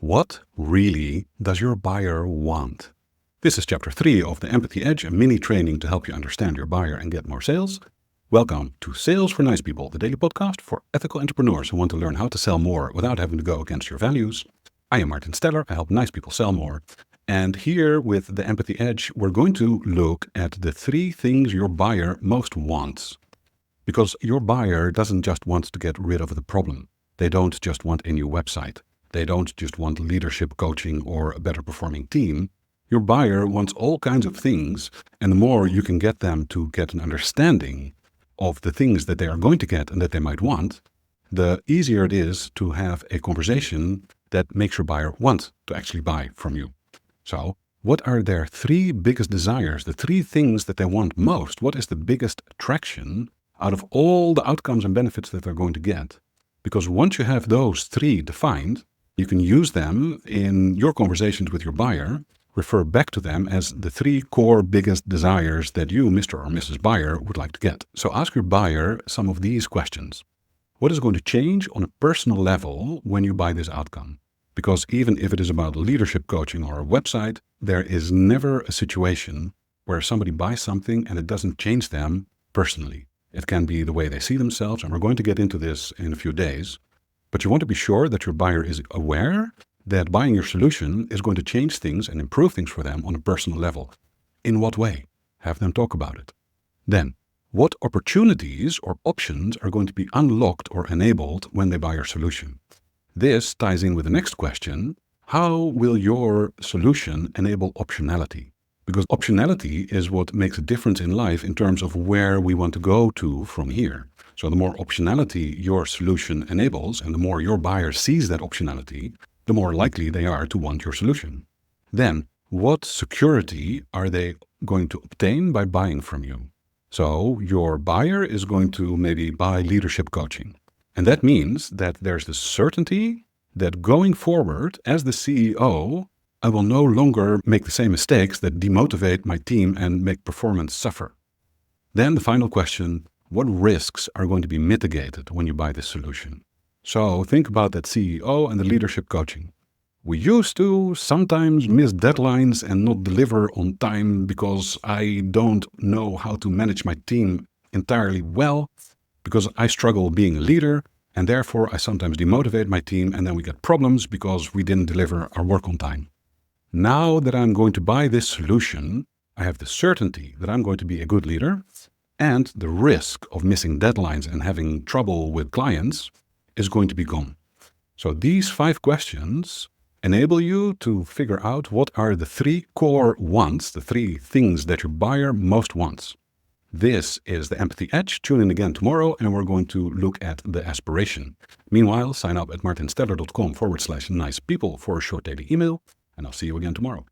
What really does your buyer want? This is chapter 3 of the Empathy Edge, a mini training to help you understand your buyer and get more sales. Welcome to Sales for Nice People, the daily podcast for ethical entrepreneurs who want to learn how to sell more without having to go against your values. I am Martin Steller. I help nice people sell more. And here with the Empathy Edge, we're going to look at the 3 things your buyer most wants. Because your buyer doesn't just want to get rid of the problem. They don't just want a new website. They don't just want leadership coaching or a better performing team. Your buyer wants all kinds of things, and the more you can get them to get an understanding of the things that they are going to get and that they might want, the easier it is to have a conversation that makes your buyer want to actually buy from you. So, what are their 3 biggest desires, the 3 things that they want most? What is the biggest attraction out of all the outcomes and benefits that they're going to get? Because once you have those 3 defined, you can use them in your conversations with your buyer, refer back to them as the 3 core biggest desires that you, Mr. or Mrs. Buyer, would like to get. So ask your buyer some of these questions. What is going to change on a personal level when you buy this outcome? Because even if it is about leadership coaching or a website, there is never a situation where somebody buys something and it doesn't change them personally. It can be the way they see themselves, and we're going to get into this in a few days. But you want to be sure that your buyer is aware that buying your solution is going to change things and improve things for them on a personal level. In what way? Have them talk about it. Then, what opportunities or options are going to be unlocked or enabled when they buy your solution? This ties in with the next question. How will your solution enable optionality? Because optionality is what makes a difference in life in terms of where we want to go to from here. So the more optionality your solution enables and the more your buyer sees that optionality, the more likely they are to want your solution. Then, what security are they going to obtain by buying from you? So your buyer is going to maybe buy leadership coaching. And that means that there's the certainty that going forward as the CEO, I will no longer make the same mistakes that demotivate my team and make performance suffer. Then the final question, what risks are going to be mitigated when you buy this solution? So think about that CEO and the leadership coaching. We used to sometimes miss deadlines and not deliver on time because I don't know how to manage my team entirely well, because I struggle being a leader, and therefore I sometimes demotivate my team, and then we get problems because we didn't deliver our work on time. Now that I'm going to buy this solution, I have the certainty that I'm going to be a good leader, and the risk of missing deadlines and having trouble with clients is going to be gone. So these 5 questions enable you to figure out what are the 3 core wants, the 3 things that your buyer most wants. This is the Empathy Edge. Tune in again tomorrow and we're going to look at the aspiration. Meanwhile, sign up at martinsteller.com/nicepeople for a short daily email, and I'll see you again tomorrow.